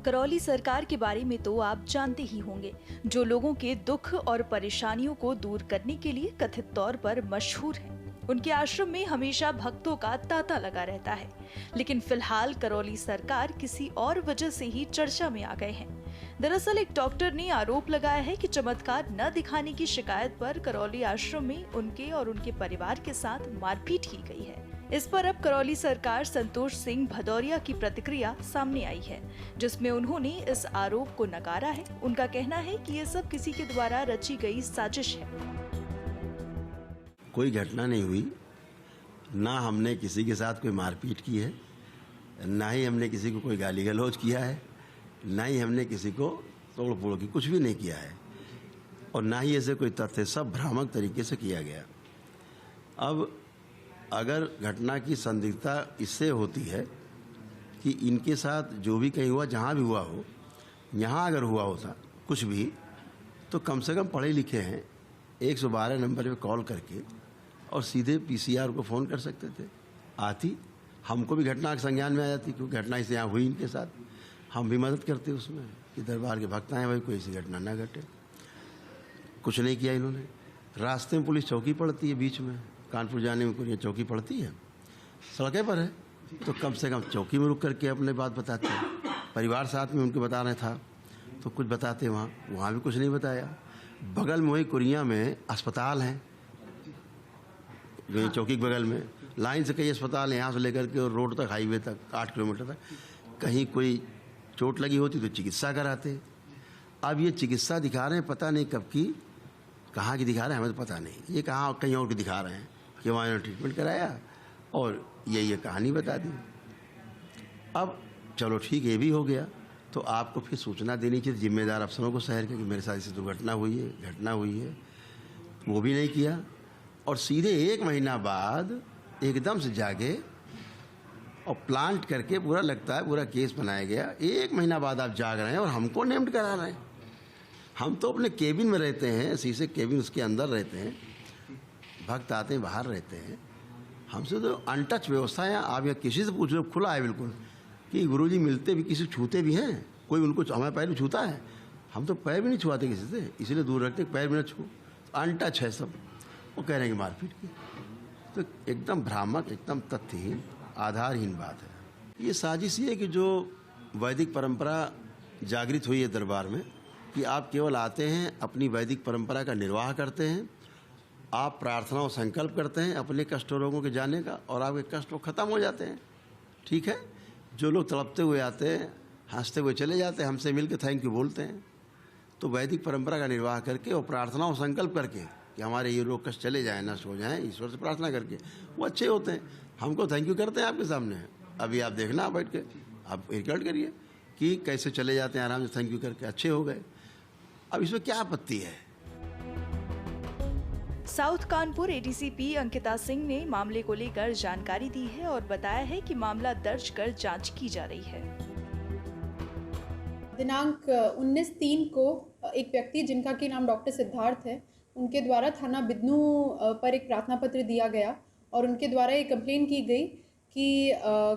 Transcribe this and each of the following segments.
करौली सरकार के बारे में तो आप जानते ही होंगे, जो लोगों के दुख और परेशानियों को दूर करने के लिए कथित तौर पर मशहूर है। उनके आश्रम में हमेशा भक्तों का तांता लगा रहता है। लेकिन फिलहाल करौली सरकार किसी और वजह से ही चर्चा में आ गए हैं। दरअसल एक डॉक्टर ने आरोप लगाया है कि चमत्कार न दिखाने की शिकायत पर करौली आश्रम में उनके और उनके परिवार के साथ मारपीट की गई है। इस पर अब करौली सरकार संतोष सिंह भदौरिया की प्रतिक्रिया सामने आई है, जिसमें उन्होंने इस आरोप को नकारा है। उनका कहना है कि ये सब किसी के द्वारा रची गई साजिश है। कोई घटना नहीं हुई, ना हमने किसी के साथ कोई मारपीट की है, ना ही हमने किसी को कोई गाली गलौज किया है, ना ही हमने किसी को तोड़ फोड़ की कुछ भी नहीं किया है, और ना ही ऐसे कोई तथ्य, सब भ्रामक तरीके से किया गया। अब अगर घटना की संदिग्धता इससे होती है कि इनके साथ जो भी कहीं हुआ, जहाँ भी हुआ हो, यहाँ अगर हुआ होता कुछ भी, तो कम से कम पढ़े लिखे हैं, 112 नंबर पे कॉल करके और सीधे पीसीआर को फ़ोन कर सकते थे। आती, हमको भी घटना के संज्ञान में आ जाती, क्योंकि घटना इसे यहाँ हुई इनके साथ, हम भी मदद करते उसमें कि दरबार के भक्त आए भाई, कोई ऐसी घटना ना घटे। कुछ नहीं किया इन्होंने। रास्ते में पुलिस चौकी पड़ती है, बीच में कानपुर जाने में कोई चौकी पड़ती है, सड़कें पर है, तो कम से कम चौकी में रुक करके अपने बात बताते हैं। परिवार साथ में उनके बता रहे था तो कुछ बताते, वहाँ भी कुछ नहीं बताया। बगल में वही कुरिया में अस्पताल हैं, जो चौकी के बगल में लाइन से कई अस्पताल हैं, यहाँ से लेकर के और रोड तक, हाईवे तक 8 किलोमीटर तक। कहीं कोई चोट लगी होती तो चिकित्सा कराते। अब ये चिकित्सा दिखा रहे हैं, पता नहीं कब की, कहाँ की दिखा रहे हैं हमें तो पता नहीं। ये कहाँ कहीं और की दिखा रहे हैं कि वहाँ इन्होंने ट्रीटमेंट कराया और ये कहानी बता दी। अब चलो ठीक, ये भी हो गया, तो आपको फिर सूचना देनी चाहिए जिम्मेदार अफसरों को शहर के कि मेरे साथ ऐसी दुर्घटना हुई है, घटना हुई है। वो भी नहीं किया, और सीधे 1 महीना बाद एकदम से जागे और प्लांट करके पूरा, लगता है पूरा केस बनाया गया। 1 महीना बाद आप जाग रहे हैं और हमको नेम्ड करा रहे हैं। हम तो अपने केबिन में रहते हैं, शीशे केबिन, उसके अंदर रहते हैं, भक्त आते हैं, बाहर रहते हैं। हमसे तो अनटच व्यवस्था है। आप यहाँ किसी से पूछ लो, खुला है बिल्कुल, कि गुरुजी मिलते भी, किसी छूते भी हैं, कोई उनको हमें पैर भी छूता है? हम तो पैर भी नहीं छुआते किसी से, इसलिए दूर रखते, पैर भी ना छू, अनटच है सब। वो कह रहे हैं कि मारपीट की, तो एकदम भ्रामक, एकदम तथ्यहीन, आधारहीन बात है। ये साजिश ये है कि जो वैदिक परंपरा जागृत हुई है दरबार में, कि आप केवल आते हैं, अपनी वैदिक परंपरा का निर्वाह करते हैं, आप प्रार्थना और संकल्प करते हैं अपने कष्ट रोगों के जाने का, और आपके कष्ट वो ख़त्म हो जाते हैं। ठीक है, जो लोग तड़पते हुए आते हैं, हंसते हुए चले जाते हैं, हमसे मिलकर थैंक यू बोलते हैं। तो वैदिक परंपरा का निर्वाह करके और प्रार्थना और संकल्प करके कि हमारे ये रोग कष्ट चले जाएँ, नष्ट हो जाएँ, ईश्वर से प्रार्थना करके, वो अच्छे होते हैं। हमको थैंक यू करते हैं आपके सामने। अभी आप देखना, बैठ के आप रिकॉर्ड करिए कि कैसे चले जाते हैं आराम से, थैंक यू करके अच्छे हो गए। अब इसमें क्या आपत्ति है? साउथ कानपुर एडीसीपी अंकिता सिंह ने मामले को लेकर जानकारी दी है और बताया है कि मामला दर्ज कर जांच की जा रही है। दिनांक 19/3 को एक व्यक्ति जिनका कि नाम डॉक्टर सिद्धार्थ है, उनके द्वारा थाना बिदनू पर एक प्रार्थना पत्र दिया गया और उनके द्वारा ये कंप्लेन की गई कि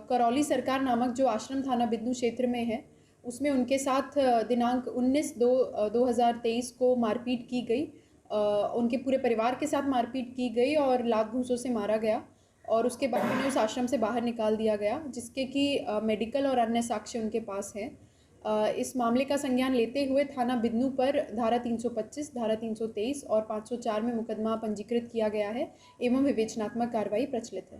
करौली सरकार नामक जो आश्रम थाना बिदनू क्षेत्र में है, उसमें उनके साथ दिनांक 19/2/2023 को मारपीट की गई। उनके पूरे परिवार के साथ मारपीट की गई और लात घूंसों से मारा गया, और उसके बाद उन्हें उस आश्रम से बाहर निकाल दिया गया, जिसके कि मेडिकल और अन्य साक्ष्य उनके पास हैं। इस मामले का संज्ञान लेते हुए थाना बिदनू पर धारा 325, धारा 323 और 504 में मुकदमा पंजीकृत किया गया है एवं विवेचनात्मक कार्रवाई प्रचलित है।